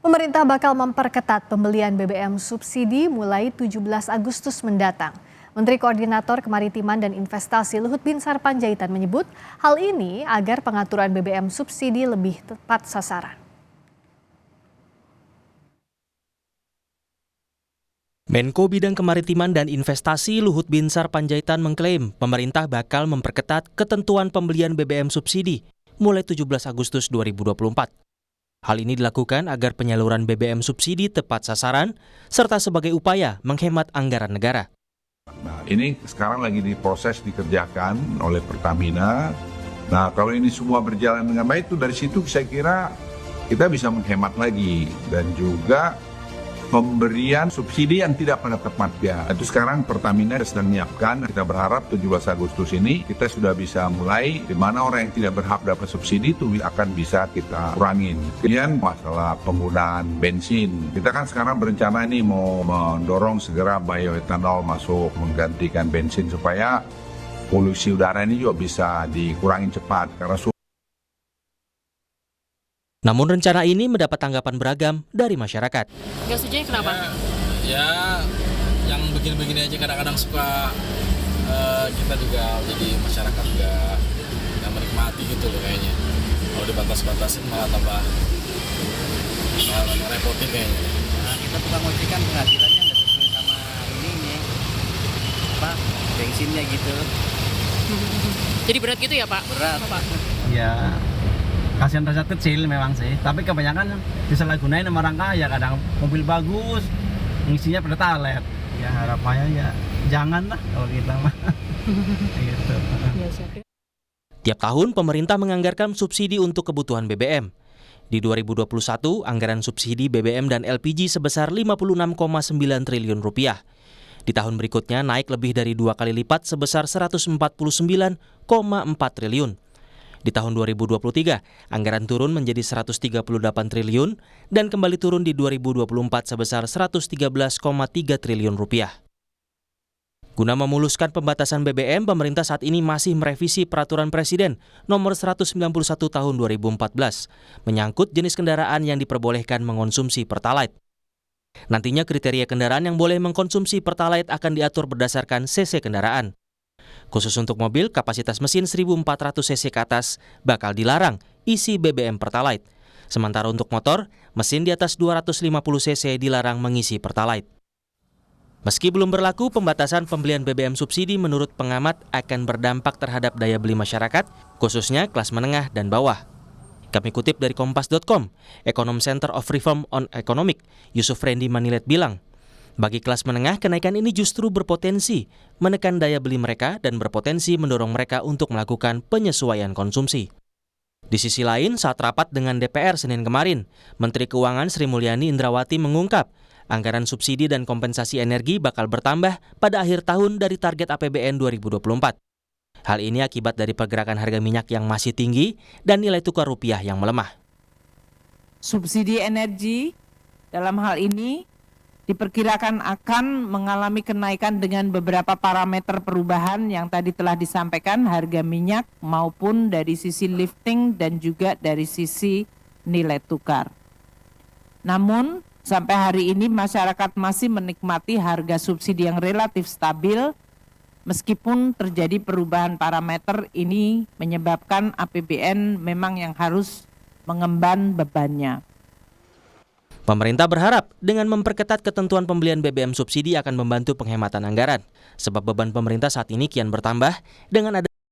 Pemerintah bakal memperketat pembelian BBM subsidi mulai 17 Agustus mendatang. Menteri Koordinator Kemaritiman dan Investasi Luhut Binsar Panjaitan menyebut hal ini agar pengaturan BBM subsidi lebih tepat sasaran. Menko Bidang Kemaritiman dan Investasi Luhut Binsar Panjaitan mengklaim pemerintah bakal memperketat ketentuan pembelian BBM subsidi mulai 17 Agustus 2024. Hal ini dilakukan agar penyaluran BBM subsidi tepat sasaran serta sebagai upaya menghemat anggaran negara. Nah, ini sekarang lagi diproses dikerjakan oleh Pertamina. Nah, kalau ini semua berjalan dengan baik, itu dari situ saya kira kita bisa menghemat lagi dan juga pemberian subsidi yang tidak pada tempatnya. Itu sekarang Pertamina sedang menyiapkan. Kita berharap 17 Agustus ini kita sudah bisa mulai di mana orang yang tidak berhak dapat subsidi itu akan bisa kita kurangin. Kemudian masalah penggunaan bensin. Kita kan sekarang berencana ini mau mendorong segera bioetanol masuk menggantikan bensin supaya polusi udara ini juga bisa dikurangin cepat karena Namun rencana ini mendapat tanggapan beragam dari masyarakat. Nggak setuju kenapa? Ya, yang begini-begini aja kadang-kadang suka kita juga jadi masyarakat nggak menikmati gitu loh kayaknya. Kalau dibatas-batasin malah tambah repotin kayaknya. Nah, kita tukang ojek kan penghasilannya nggak sesuai sama ininya, bensinnya gitu. Jadi berat gitu ya Pak? Berat. Pak. Ya. Kasihan rakyat kecil memang sih, tapi kebanyakan disalahgunain sama orang kaya. Kadang mobil bagus, ngisinya pertalite. Ya harapannya ya janganlah kalau kita mah. Gitu. Tiap tahun pemerintah menganggarkan subsidi untuk kebutuhan BBM. Di 2021, anggaran subsidi BBM dan LPG sebesar 56,9 triliun rupiah. Di tahun berikutnya naik lebih dari 2 kali lipat sebesar 149,4 triliun. Di tahun 2023, anggaran turun menjadi 138 triliun dan kembali turun di 2024 sebesar 113,3 triliun rupiah. Guna memuluskan pembatasan BBM, pemerintah saat ini masih merevisi Peraturan Presiden Nomor 191 Tahun 2014 menyangkut jenis kendaraan yang diperbolehkan mengonsumsi Pertalite. Nantinya kriteria kendaraan yang boleh mengkonsumsi Pertalite akan diatur berdasarkan cc kendaraan. Khusus untuk mobil, kapasitas mesin 1.400 cc ke atas bakal dilarang isi BBM Pertalite. Sementara untuk motor, mesin di atas 250 cc dilarang mengisi Pertalite. Meski belum berlaku, pembatasan pembelian BBM subsidi menurut pengamat akan berdampak terhadap daya beli masyarakat, khususnya kelas menengah dan bawah. Kami kutip dari Kompas.com, Ekonom Center of Reform on Economic, Yusuf Rendy Manilet bilang, bagi kelas menengah, kenaikan ini justru berpotensi menekan daya beli mereka dan berpotensi mendorong mereka untuk melakukan penyesuaian konsumsi. Di sisi lain, saat rapat dengan DPR Senin kemarin, Menteri Keuangan Sri Mulyani Indrawati mengungkap anggaran subsidi dan kompensasi energi bakal bertambah pada akhir tahun dari target APBN 2024. Hal ini akibat dari pergerakan harga minyak yang masih tinggi dan nilai tukar rupiah yang melemah. Subsidi energi dalam hal ini diperkirakan akan mengalami kenaikan dengan beberapa parameter perubahan yang tadi telah disampaikan, harga minyak maupun dari sisi lifting dan juga dari sisi nilai tukar. Namun sampai hari ini masyarakat masih menikmati harga subsidi yang relatif stabil meskipun terjadi perubahan parameter. Ini menyebabkan APBN memang yang harus mengemban bebannya. Pemerintah berharap dengan memperketat ketentuan pembelian BBM subsidi akan membantu penghematan anggaran, sebab beban pemerintah saat ini kian bertambah dengan